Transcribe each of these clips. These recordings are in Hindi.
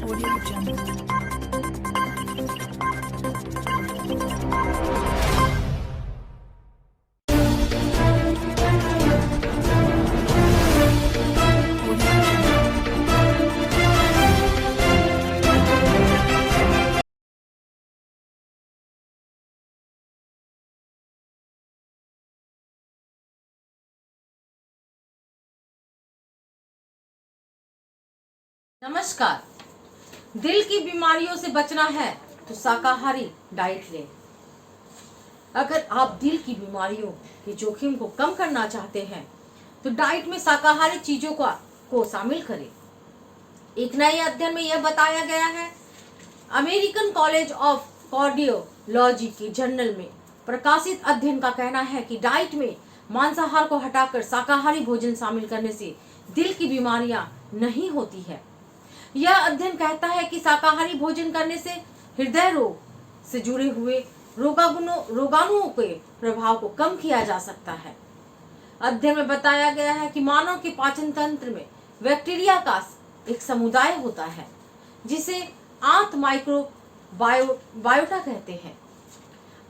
Audio Jungle. Audio Jungle. नमस्कार। दिल की बीमारियों से बचना है तो शाकाहारी डाइट लें। अगर आप दिल की बीमारियों के जोखिम को कम करना चाहते हैं तो डाइट में शाकाहारी चीजों को शामिल करें। एक नए अध्ययन में यह बताया गया है, अमेरिकन कॉलेज ऑफ कार्डियोलॉजी के जर्नल में प्रकाशित अध्ययन का कहना है कि डाइट में मांसाहार को हटाकर शाकाहारी भोजन शामिल करने से दिल की बीमारियां नहीं होती है। यह अध्ययन कहता है कि शाकाहारी भोजन करने से हृदय रोग से जुड़े हुए रोगाणुओं के प्रभाव को कम किया जा सकता है। अध्ययन में बताया गया है कि मानव के पाचन तंत्र में बैक्टीरिया का एक समुदाय होता है जिसे आंत माइक्रोबायोटा कहते हैं।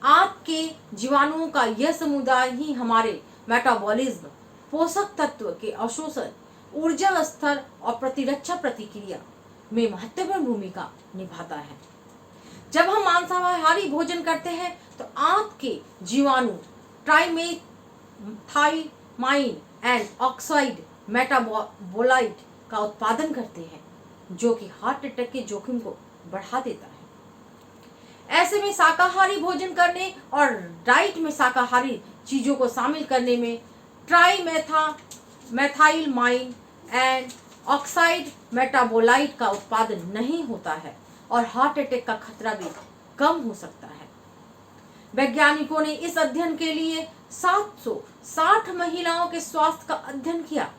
आंत के जीवाणुओं का यह समुदाय ही हमारे मेटाबॉलिज्म, पोषक तत्व के अवशोषण, ऊर्जा स्तर और प्रतिरक्षा प्रतिक्रिया में महत्वपूर्ण भूमिका निभाता है। जब हम मांसाहारी भोजन करते हैं तो आंत के जीवाणु ट्राइमेथाइलमाइन एंड ऑक्साइड मेटाबोलाइट का उत्पादन करते हैं जो कि हार्ट अटैक के जोखिम को बढ़ा देता है। ऐसे में शाकाहारी भोजन करने और डाइट में शाकाहारी चीजों को शामिल करने में ट्राइमेथाइलमाइन एंड ऑक्साइड मेटाबोलाइट का उत्पादन नहीं होता है और हार्ट अटैक का खतरा भी कम हो सकता है। वैज्ञानिकों ने इस अध्ययन के लिए 760 महिलाओं के स्वास्थ्य का अध्ययन किया।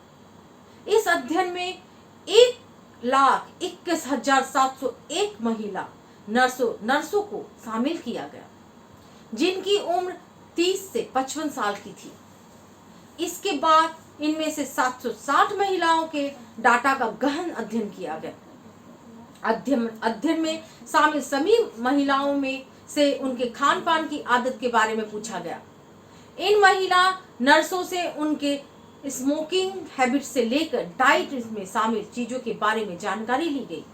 इस अध्ययन में 1,21,701 महिला नर्सों को शामिल किया गया जिनकी उम्र 30 से 55 साल की थी। इसके बाद इनमें से 760 महिलाओं के डाटा का गहन अध्ययन किया गया। अध्ययन में शामिल सभी महिलाओं में से उनके खान पान की आदत के बारे में पूछा गया। इन महिला नर्सों से उनके स्मोकिंग हैबिट से लेकर डाइट में शामिल चीजों के बारे में जानकारी ली गई।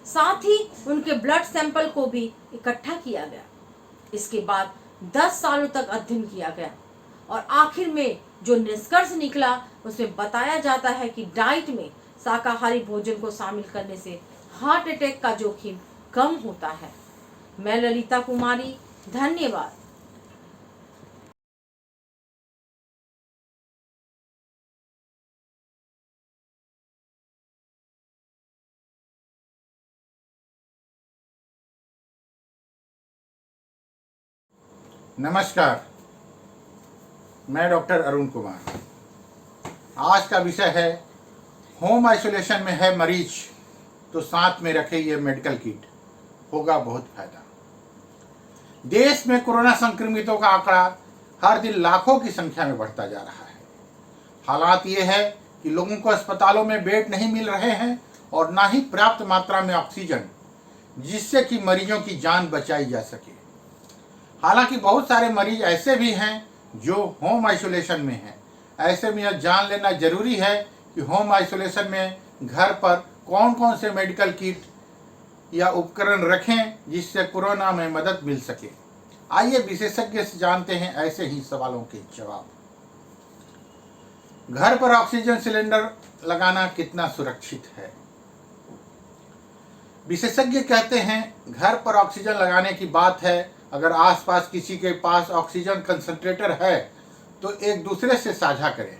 साथ ही उनके ब्लड सैंपल को भी इकट्ठा किया गया। इसके बाद 10 सालों तक अध्ययन किया गया और आखिर में जो निष्कर्ष निकला उसमें बताया जाता है कि डाइट में शाकाहारी भोजन को शामिल करने से हार्ट अटैक का जोखिम कम होता है। मैं ललिता कुमारी, धन्यवाद। नमस्कार, मैं डॉक्टर अरुण कुमार। आज का विषय है, होम आइसोलेशन में है मरीज तो साथ में रखे ये मेडिकल किट, होगा बहुत फायदा। देश में कोरोना संक्रमितों का आंकड़ा हर दिन लाखों की संख्या में बढ़ता जा रहा है। हालात ये है कि लोगों को अस्पतालों में बेड नहीं मिल रहे हैं और ना ही पर्याप्त मात्रा में ऑक्सीजन, जिससे कि मरीजों की जान बचाई जा सके। हालांकि बहुत सारे मरीज ऐसे भी हैं जो होम आइसोलेशन में हैं। ऐसे में यह जान लेना जरूरी है कि होम आइसोलेशन में घर पर कौन कौन से मेडिकल किट या उपकरण रखें जिससे कोरोना में मदद मिल सके। आइए विशेषज्ञ से जानते हैं ऐसे ही सवालों के जवाब। घर पर ऑक्सीजन सिलेंडर लगाना कितना सुरक्षित है? विशेषज्ञ कहते हैं घर पर ऑक्सीजन लगाने की बात है। अगर आसपास किसी के पास ऑक्सीजन कंसंट्रेटर है तो एक दूसरे से साझा करें।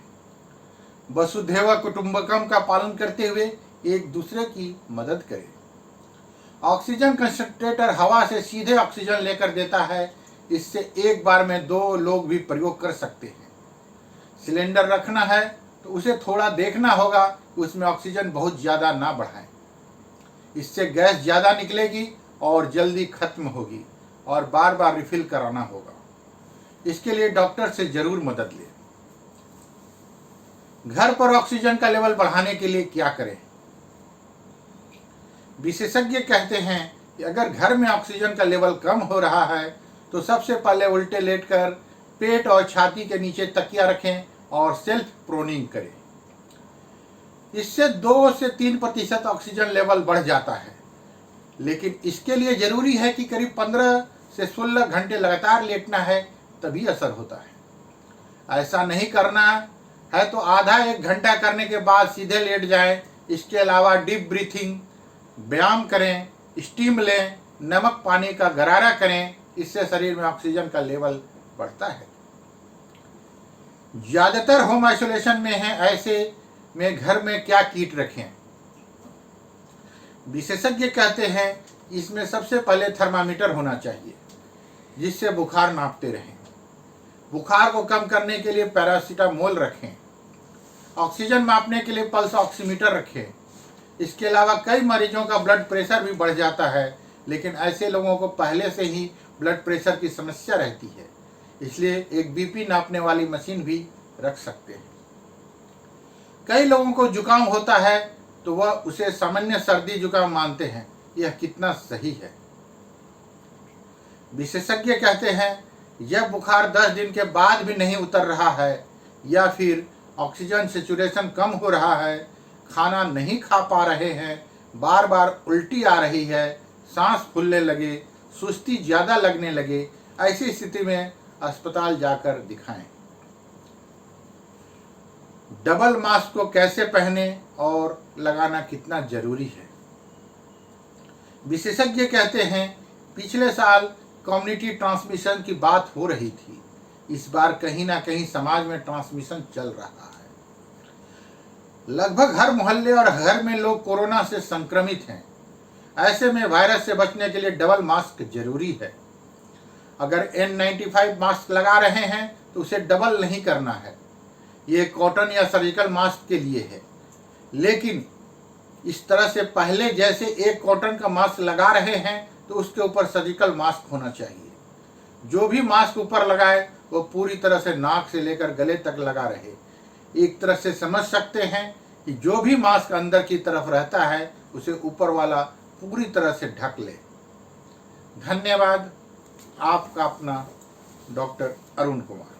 वसुधैव कुटुंबकम का पालन करते हुए एक दूसरे की मदद करें। ऑक्सीजन कंसंट्रेटर हवा से सीधे ऑक्सीजन लेकर देता है। इससे एक बार में 2 लोग भी प्रयोग कर सकते हैं। सिलेंडर रखना है तो उसे थोड़ा देखना होगा कि उसमें ऑक्सीजन बहुत ज़्यादा ना बढ़ाएं। इससे गैस ज़्यादा निकलेगी और जल्दी खत्म होगी और बार बार रिफिल कराना होगा। इसके लिए डॉक्टर से जरूर मदद लें। घर पर ऑक्सीजन का लेवल बढ़ाने के लिए क्या करें? विशेषज्ञ कहते हैं कि अगर घर में ऑक्सीजन का लेवल कम हो रहा है तो सबसे पहले उल्टे लेटकर पेट और छाती के नीचे तकिया रखें और सेल्फ प्रोनिंग करें। इससे 2 से 3% ऑक्सीजन लेवल बढ़ जाता है, लेकिन इसके लिए जरूरी है कि करीब 15 से 16 घंटे लगातार लेटना है, तभी असर होता है। ऐसा नहीं करना है तो आधा 1 घंटा करने के बाद सीधे लेट जाएं। इसके अलावा डीप ब्रीथिंग, व्यायाम करें, स्टीम लें, नमक पानी का गरारा करें, इससे शरीर में ऑक्सीजन का लेवल बढ़ता है। ज़्यादातर होम आइसोलेशन में है, ऐसे में घर में क्या किट रखें? विशेषज्ञ कहते हैं इसमें सबसे पहले थर्मामीटर होना चाहिए, जिससे बुखार नापते रहें। बुखार को कम करने के लिए पैरासीटामोल रखें। ऑक्सीजन मापने के लिए पल्स ऑक्सीमीटर रखें। इसके अलावा कई मरीजों का ब्लड प्रेशर भी बढ़ जाता है, लेकिन ऐसे लोगों को पहले से ही ब्लड प्रेशर की समस्या रहती है, इसलिए एक बीपी नापने वाली मशीन भी रख सकते हैं। कई लोगों को जुकाम होता है तो वह उसे सामान्य सर्दी जुकाम मानते हैं, यह कितना सही है? विशेषज्ञ कहते हैं यह बुखार 10 दिन के बाद भी नहीं उतर रहा है, या फिर ऑक्सीजन सेचुरेशन कम हो रहा है, खाना नहीं खा पा रहे हैं, बार बार उल्टी आ रही है, सांस फूलने लगे, सुस्ती ज़्यादा लगने लगे, ऐसी स्थिति में अस्पताल जाकर दिखाएं। डबल मास्क को कैसे पहने और लगाना कितना जरूरी है? विशेषज्ञ कहते हैं पिछले साल कम्युनिटी ट्रांसमिशन की बात हो रही थी, इस बार कहीं ना कहीं समाज में ट्रांसमिशन चल रहा है। लगभग हर मोहल्ले और घर में लोग कोरोना से संक्रमित हैं। ऐसे में वायरस से बचने के लिए डबल मास्क जरूरी है। अगर N95 मास्क लगा रहे हैं तो उसे डबल नहीं करना है, ये कॉटन या सर्जिकल मास्क के लिए है। लेकिन इस तरह से पहले जैसे एक कॉटन का मास्क लगा रहे हैं तो उसके ऊपर सर्जिकल मास्क होना चाहिए। जो भी मास्क ऊपर लगाए वो पूरी तरह से नाक से लेकर गले तक लगा रहे। एक तरह से समझ सकते हैं कि जो भी मास्क अंदर की तरफ रहता है उसे ऊपर वाला पूरी तरह से ढक ले। धन्यवाद। आपका अपना डॉक्टर अरुण कुमार।